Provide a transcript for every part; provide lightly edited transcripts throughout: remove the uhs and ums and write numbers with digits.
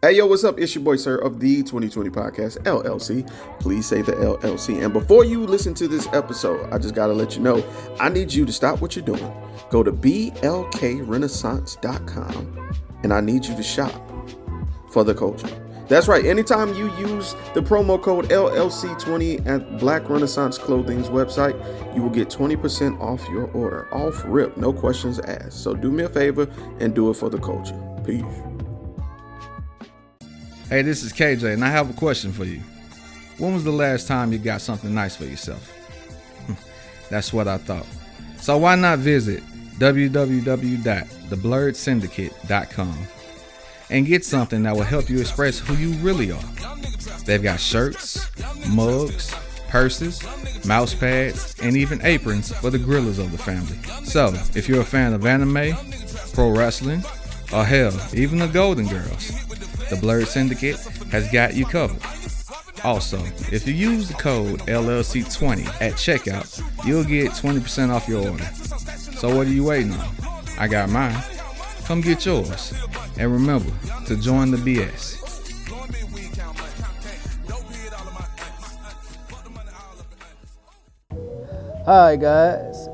Hey, yo, what's up? It's your boy, Sirr of the 2020 Podcast, LLC. Please say the LLC. And before you listen to this episode, I just got to let you know, I need you to stop what you're doing. Go to blkrenaissance.com, and I need you to shop for the culture. That's right. Anytime you use the promo code LLC20 at Black Renaissance Clothing's website, you will get 20% off your order. Off rip, no questions asked. So do me a favor and do it for the culture. Peace. Hey, this is KJ, and I have a question for you. When was the last time you got something nice for yourself? That's what I thought. So why not visit www.theblurredsyndicate.com and get something that will help you express who you really are. They've got shirts, mugs, purses, mouse pads, and even aprons for the grillers of the family. So, if you're a fan of anime, pro wrestling, or hell, even the Golden Girls, the Blurred Syndicate has got you covered. Also, if you use the code LLC20 at checkout, you'll get 20% off your order. So what are you waiting on? I got mine. Come get yours. And remember to join the BS. Hi guys,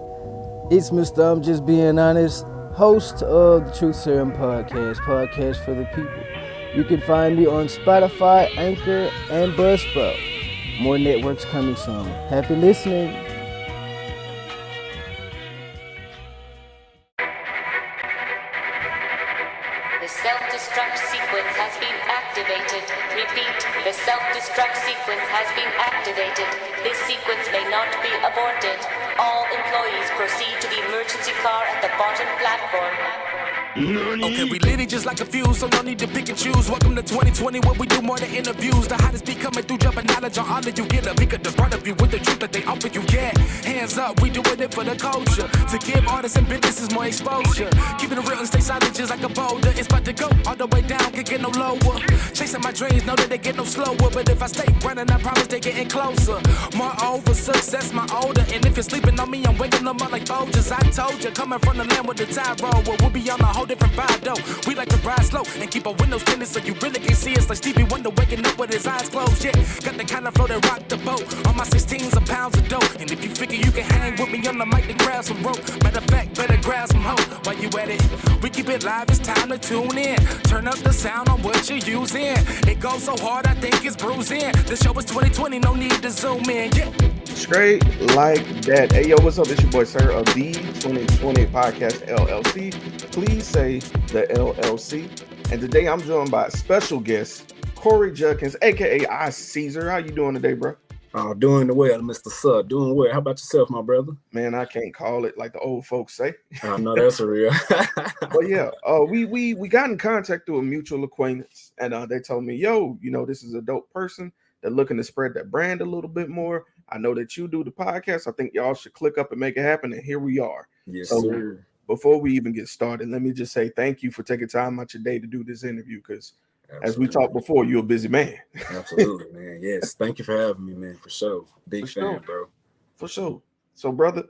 it's Mr. I'm Just Being Honest, host of the Truth Serum podcast for the people. You can find me on Spotify, Anchor, and Buzzsprout. More networks coming soon. Happy listening. The self-destruct sequence has been activated. Repeat, the self-destruct sequence has been activated. This sequence may not be aborted. All employees proceed to the emergency car at the bottom platform. Okay, we lit it just like a fuse, so no need to pick and choose. Welcome to 2020, where we do more than interviews. The hottest be coming through, dropping knowledge on all of you. Get a peek at the front of you with the truth that they offer you. Yeah, hands up, we doing it for the culture. To give artists and businesses more exposure. Keeping it real and stay silent just like a boulder. It's about to go all the way down, can't get no lower. Chasing my dreams, know that they get no slower. But if I stay running, I promise they getting closer. Moreover, success my older. And if you're sleeping on me, I'm waking them up like Folgers. I told you, coming from the land with the tide roll. Well, we'll be on a whole different vibe though. We like to ride slow and keep our windows tinted so you really can see us. Like Stevie Wonder waking up with his eyes closed. Yeah, got the kind of flow that rock the boat. On my 16s of pounds of dope. And if you figure you can hang with me on the mic, then grab some rope. Matter of fact, better grab some hope. While you at it, we keep it live, it's time to tune in. Turn up the sound on what you're using. It goes so hard, I think it's bruising. The show is 2020, no need to zoom in. Yeah. Straight like that. Hey, yo, what's up? It's your boy, Sirr of the 2020 Podcast, LLC. Please say the LLC. And today I'm joined by a special guest, Corey Judkins, a.k.a. Ceazer. How you doing today, bro? Doing well, Mr. Sir. Doing well. How about yourself, my brother? Man, I can't call it like the old folks say. I know that's real. But yeah, we got in contact through a mutual acquaintance, and they told me, yo, you know, this is a dope person. They're looking to spread that brand a little bit more. I know that you do the podcast. I think y'all should click up and make it happen. And here we are. Yes, so, sir. Before we even get started, let me just say thank you for taking time out your day to do this interview. Because as we talked before, you're a busy man. Absolutely, man. Yes. Thank you for having me, man. For sure. Big fan, bro. For sure. So, brother,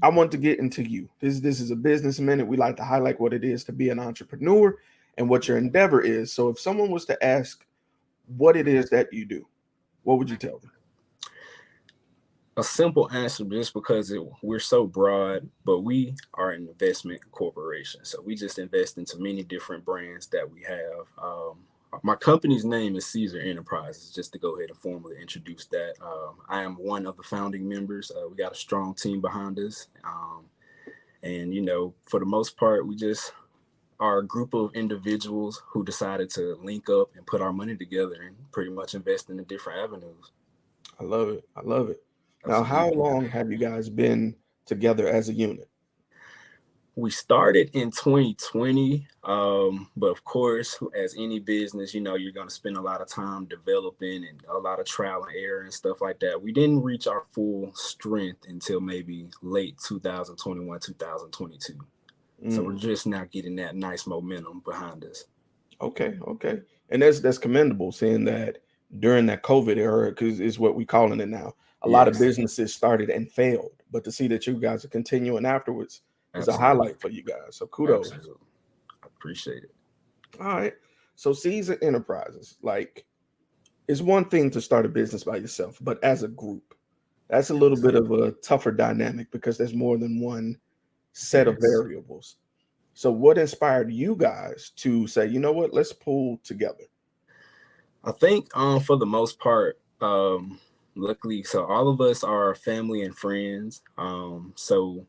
I want to get into you. This is a business minute. We like to highlight what it is to be an entrepreneur and what your endeavor is. So if someone was to ask what it is that you do, what would you tell them? A simple answer, just because we're so broad, but we are an investment corporation. So we just invest into many different brands that we have. My company's name is Ceazer Enterprises, just to go ahead and formally introduce that. I am one of the founding members. We got a strong team behind us. And, you know, for the most part, we just are a group of individuals who decided to link up and put our money together and pretty much invest in the different avenues. I love it. I love it. Now, how long have you guys been together as a unit? We started in 2020, but of course, as any business, you know, you're going to spend a lot of time developing and a lot of trial and error and stuff like that. We didn't reach our full strength until maybe late 2021, 2022. So we're just now getting that nice momentum behind us. Okay. And that's commendable, seeing that during that COVID era, because it's what we're calling it now. A lot of businesses started and failed, but to see that you guys are continuing afterwards is a highlight for you guys. So kudos. Absolutely. I appreciate it. All right. So Ceazer Enterprises, like, it's one thing to start a business by yourself, but as a group, that's a little bit of a tougher dynamic because there's more than one set of Yes. variables. So what inspired you guys to say, you know what, let's pull together? I think for the most part, luckily, so all of us are family and friends. So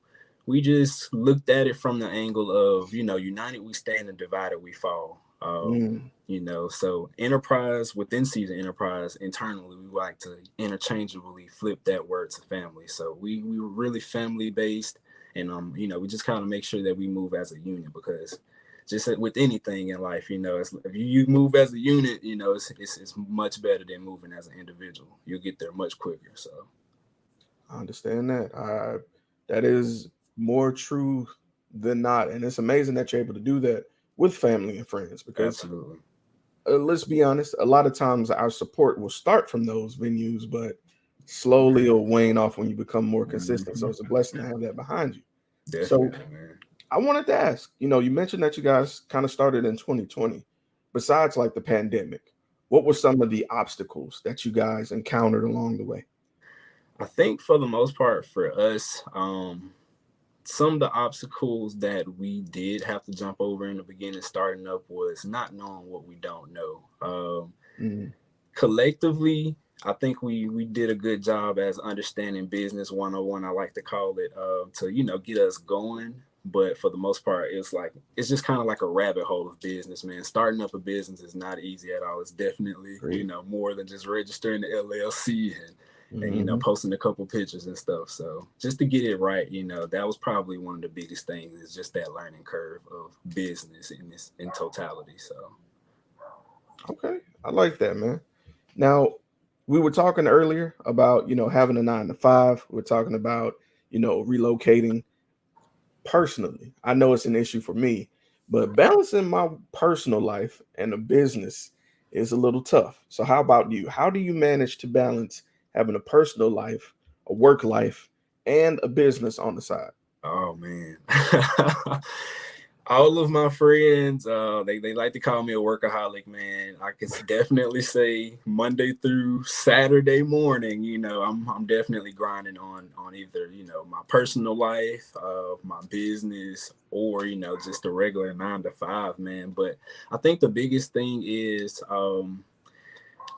we just looked at it from the angle of, united we stand and divided we fall. Mm, So enterprise within Ceazer Enterprise internally, we like to interchangeably flip that word to family. So we were really family based, and we just kind of make sure that we move as a unit because just with anything in life, if you move as a unit, it's much better than moving as an individual. You'll get there much quicker. So I understand that. That is more true than not, and it's amazing that you're able to do that with family and friends because absolutely. let's be honest, a lot of times our support will start from those venues, but slowly it'll wane off when you become more consistent. So it's a blessing to have that behind you. So Definitely, man. I wanted to ask, you mentioned that you guys kind of started in 2020. Besides like the pandemic, what were some of the obstacles that you guys encountered along the way? I think for the most part for us, some of the obstacles that we did have to jump over in the beginning starting up was not knowing what we don't know. Mm, Collectively, I think we did a good job as understanding business 101, I like to call it, to get us going. But for the most part, it's just kind of like a rabbit hole of business, man. Starting up a business is not easy at all. It's definitely great. more than just registering the LLC and Mhm. posting a couple pictures and stuff. So just to get it right, that was probably one of the biggest things, is just that learning curve of business in totality. So Okay, I like that, man. Now, we were talking earlier about having a 9 to 5. We're talking about relocating. Personally, I know it's an issue for me, but balancing my personal life and a business is a little tough. So, how about you? How do you manage to balance having a personal life, a work life, and a business on the side? oh man. All of my friends, they like to call me a workaholic, man. I can definitely say Monday through Saturday morning, I'm definitely grinding on either, my personal life, my business, or, just a regular 9 to 5, man. But I think the biggest thing is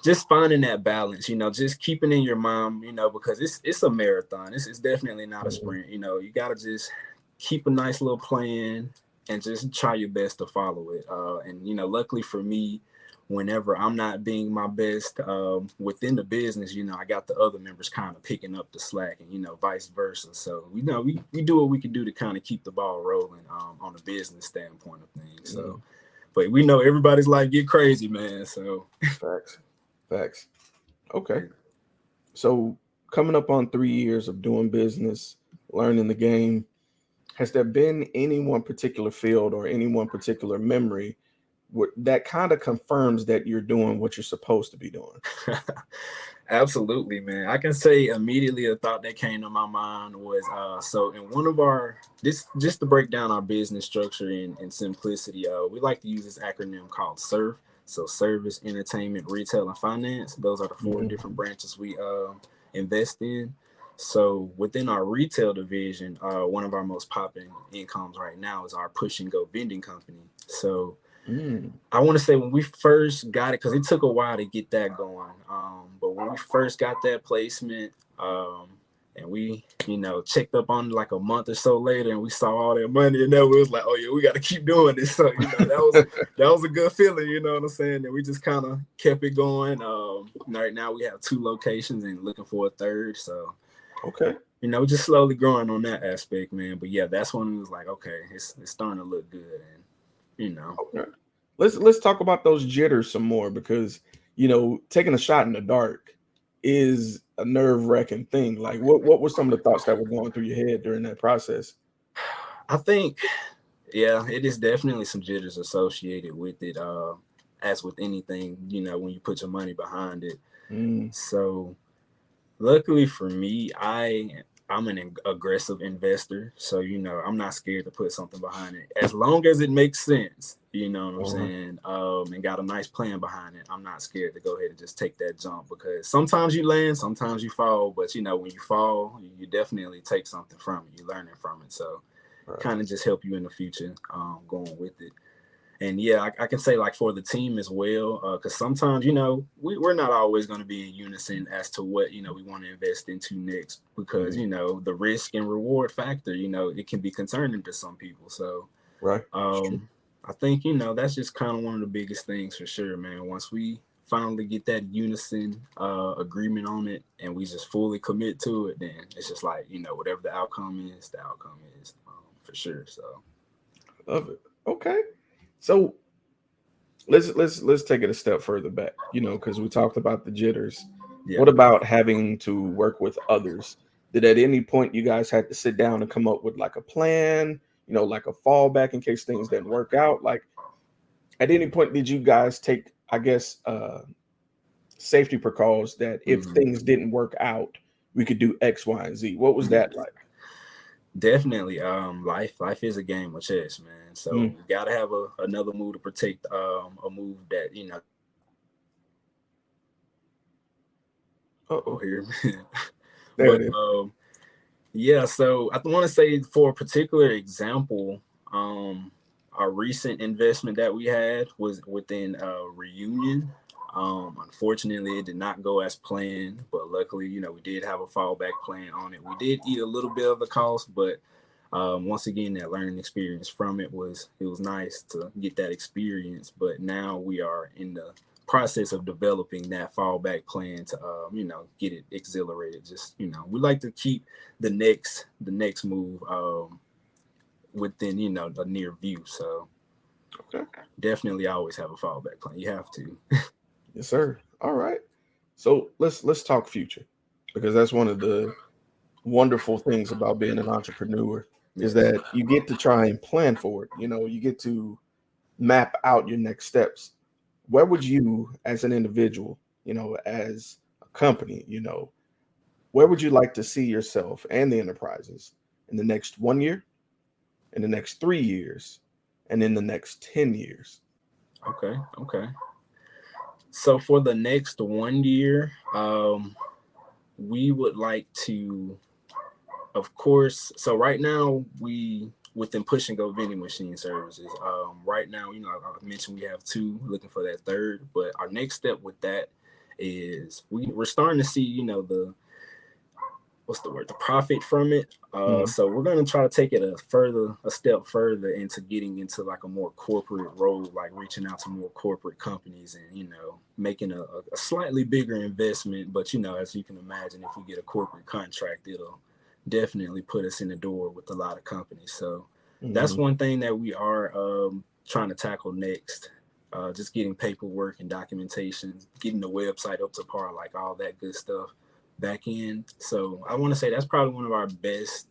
just finding that balance, just keeping in your mind, because it's a marathon. It's definitely not a Mhm. sprint. You gotta just keep a nice little plan and just try your best to follow it. And luckily for me, whenever I'm not being my best within the business, I got the other members kind of picking up the slack, and vice versa. So we do what we can do to kind of keep the ball rolling on a business standpoint of things. So, Mm, but we know everybody's life get crazy, man. So. facts, facts. Okay, so coming up on 3 years of doing business, learning the game, has there been any one particular field or any one particular memory that kind of confirms that you're doing what you're supposed to be doing? Absolutely, man. I can say immediately a thought that came to my mind was so in one of our this just to break down our business structure in simplicity, we like to use this acronym called SIRF. So service, entertainment, retail, and finance. Those are the four different Mhm. branches we invest in. So within our retail division, one of our most popping incomes right now is our push and go vending company. So Mm, I want to say when we first got it, because it took a while to get that going. But when we first got that placement, and we, checked up on it like a month or so later, and we saw all that money, and then we was like, oh yeah, we got to keep doing this. So that was a good feeling, you know what I'm saying? And we just kind of kept it going. Right now we have 2 locations and looking for a third. So okay. just slowly growing on that aspect, man. But yeah, that's when it was like, okay, it's starting to look good, and you know. Okay. Let's talk about those jitters some more because taking a shot in the dark is a nerve-wracking thing. Like what were some of the thoughts that were going through your head during that process? I think, yeah, it is definitely some jitters associated with it. As with anything, when you put your money behind it. Mm, So luckily for me, I'm an aggressive investor, so I'm not scared to put something behind it as long as it makes sense. You know what I'm saying? And got a nice plan behind it. I'm not scared to go ahead and just take that jump, because sometimes you land, sometimes you fall, but when you fall, you definitely take something from it. You're learning from it, so kind of just help you in the future going with it. And yeah, I can say like for the team as well, because sometimes, we're not always going to be in unison as to what, we want to invest into next, because, the risk and reward factor, it can be concerning to some people. So I think, that's just kind of one of the biggest things for sure, man. Once we finally get that unison agreement on it and we just fully commit to it, then it's just like, whatever the outcome is for sure. So Love it. Okay. So let's take it a step further back, because we talked about the jitters. yeah. What about having to work with others? Did at any point you guys had to sit down and come up with like a plan, like a fallback in case things didn't work out? Like at any point did you guys take, I guess, safety precautions that if things didn't work out, we could do X, Y, and Z? What was that like? Definitely. Life is a game of chess, man. So you gotta have another move to protect a move that here. But yeah, so I want to say for a particular example, our recent investment that we had was within Reunion. Unfortunately, it did not go as planned, but luckily, we did have a fallback plan on it. We did eat a little bit of the cost, but once again, that learning experience from it was nice to get that experience. But now we are in the process of developing that fallback plan to get it exhilarated. Just we like to keep the next move within the near view. So definitely always have a fallback plan. You have to. Yes, sir. All right. So let's talk future, because that's one of the wonderful things about being an entrepreneur is that you get to try and plan for it. You get to map out your next steps. Where would you, as an individual, as a company, where would you like to see yourself and the enterprises in the next 1 year, in the next 3 years, and in the next 10 years? Okay. So for the next 1 year, we would like to, of course, so right now within Push and Go vending machine services, right now, I mentioned we have 2, looking for that 3rd, but our next step with that is we're starting to see, the profit from it. So we're going to try to take it a step further into getting into like a more corporate role, like reaching out to more corporate companies and, making a slightly bigger investment. But, as you can imagine, if we get a corporate contract, it'll definitely put us in the door with a lot of companies. So that's one thing that we are trying to tackle next. Just getting paperwork and documentation, getting the website up to par, like all that good stuff back end. So I want to say that's probably one of our biggest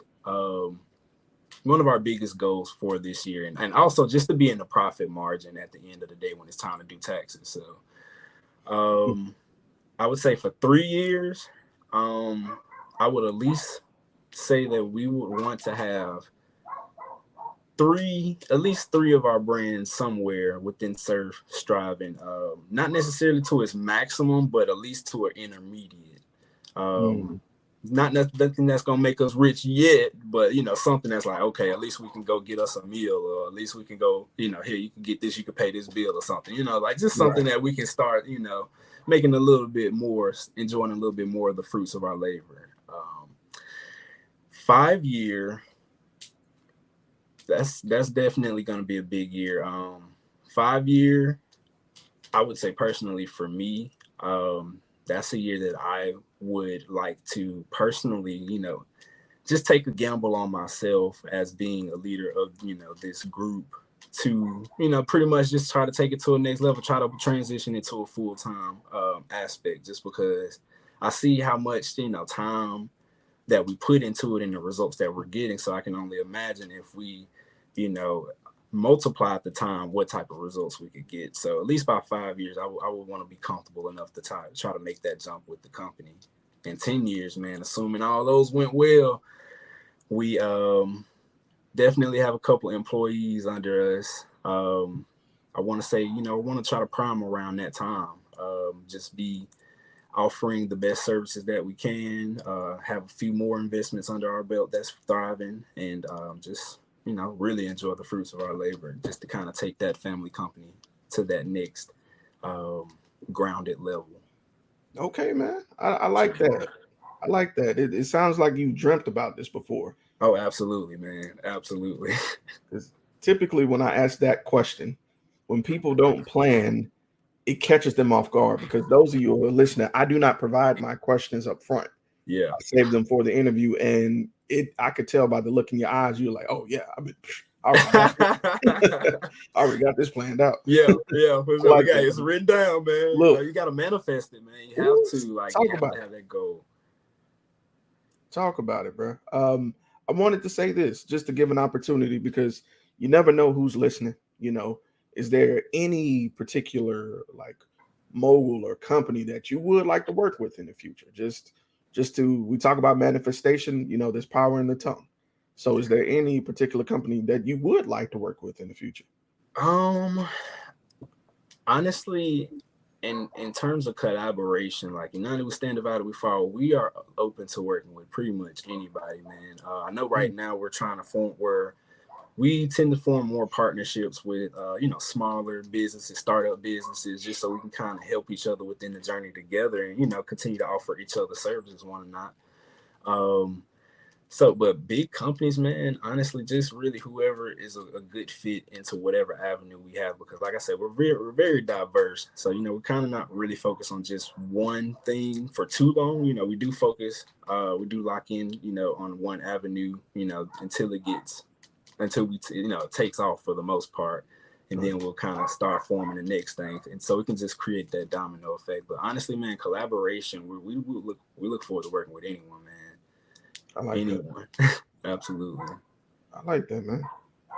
goals for this year, and also just to be in the profit margin at the end of the day when it's time to do taxes. So I would say for 3 years, I would at least say that we would want to have at least three of our brands somewhere within Sirr striving, not necessarily to its maximum, but at least to an intermediate. Not nothing that's gonna make us rich yet, but something that's like, okay, at least we can go get us a meal, or at least we can go, here, you can get this, you can pay this bill or something, like just something that we can start, making a little bit more, enjoying a little bit more of the fruits of our labor. 5 year, that's definitely gonna be a big year. 5 year, I would say personally for me, that's a year that I would like to personally, just take a gamble on myself as being a leader of, this group to, pretty much just try to take it to a next level, try to transition into a full-time aspect, just because I see how much, time that we put into it and the results that we're getting. So I can only imagine if we, multiply the time, what type of results we could get. So at least by 5 years, I would want to be comfortable enough to try to make that jump with the company. in 10 years, man, assuming all those went well, we definitely have a couple employees under us. I want to say, I want to try to prime around that time. Just be offering the best services that we can, have a few more investments under our belt that's thriving, and just, really enjoy the fruits of our labor, just to kind of take that family company to that next grounded level. Okay, man. I like that. I like that. It sounds like you dreamt about this before. Oh, absolutely, man. Absolutely. Because typically when I ask that question, when people don't plan, it catches them off guard, because those of you who are listening, I do not provide my questions up front. Yeah. I save them for the interview, and I could tell by the look in your eyes, you're like, oh yeah, I already got this planned out. Yeah. Like it's written down, man. Look, you got to manifest it, man. You have to have that goal. Talk about it, bro. I wanted to say this just to give an opportunity, because you never know who's listening. Is there any particular like mogul or company that you would like to work with in the future? We talk about manifestation, there's power in the tongue. So is there any particular company that you would like to work with in the future? Honestly, in terms of collaboration, like United we stand divided we fall, we are open to working with pretty much anybody, man. I know right now we're trying to form where we tend to form more partnerships with smaller businesses, startup businesses, just so we can kind of help each other within the journey together, and continue to offer each other services, one and not. But big companies, man, honestly, just really whoever is a good fit into whatever avenue we have, because like I said, we're very diverse. So, we're kind of not really focused on just one thing for too long. We do focus, we do lock in, on one avenue, until it takes off for the most part. And then we'll kind of start forming the next thing. And so we can just create that domino effect. But honestly, man, collaboration, we look forward to working with anyone, man. I like anyone. That. Absolutely. I like that, man.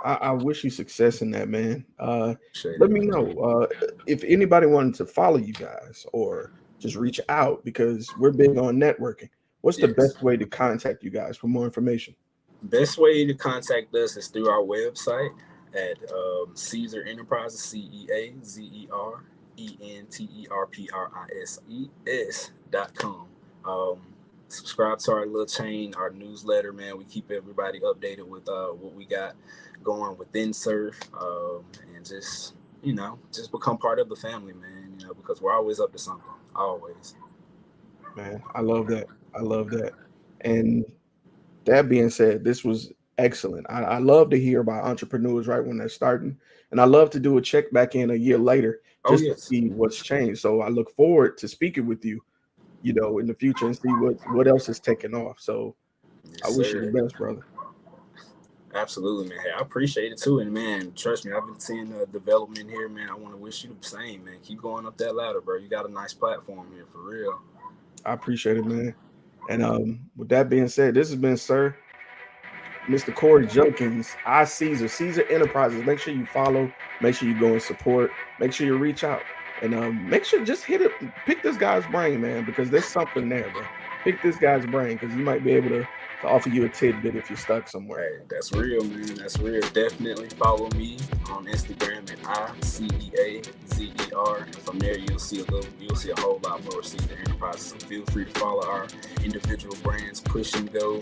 I wish you success in that, man. Let me know if anybody wanted to follow you guys or just reach out, because we're big on networking. What's the best way to contact you guys for more information? Best way to contact us is through our website at Ceazer Enterprises, CEAZERENTERPRISES.com. Subscribe to our little chain, our newsletter, man. We keep everybody updated with what we got going within Sirr, and just become part of the family, man. Because we're always up to something, always. Man, I love that. And that being said, this was excellent. I love to hear about entrepreneurs right when they're starting, and I love to do a check back in a year later just to see what's changed. So I look forward to speaking with you, in the future, and see what else is taking off. So I wish you the best, brother. Absolutely, man. Hey, I appreciate it too. And man, trust me, I've been seeing development here, man. I want to wish you the same, man. Keep going up that ladder, bro. You got a nice platform here, for real. I appreciate it, man. And with that being said, this has been Sirr, Mr. Corey Judkins, Ceazer Enterprises. Make sure you follow. Make sure you go and support. Make sure you reach out. And make sure just pick this guy's brain, man, because there's something there, bro. Pick this guy's brain, because he might be able to offer you a tidbit if you're stuck somewhere. Hey, that's real, man. That's real. Definitely follow me on Instagram at ICEAZER, and from there you'll see a whole lot more Ceazer Enterprises. So feel free to follow our individual brands, Push and Go,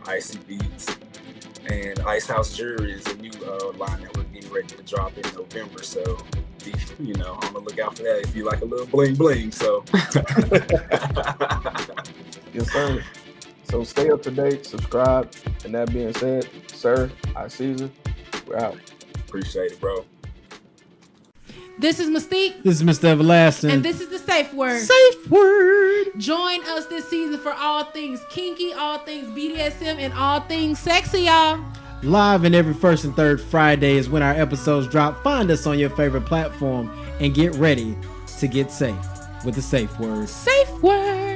Icy Beats, and Ice House Jewelry is a new line that we're getting ready to drop in November. So be, on the lookout for that if you like a little bling bling. So yes, sir. So stay up to date, subscribe, and that being said, Sirr, Ceazer, we're out. Appreciate it, bro. This is Mystique. This is Mr. Everlasting. And this is the Safe Word. Safe Word. Join us this season for all things kinky, all things BDSM, and all things sexy, y'all. Live and every first and third Friday is when our episodes drop. Find us on your favorite platform and get ready to get safe with the Safe Word. Safe Word.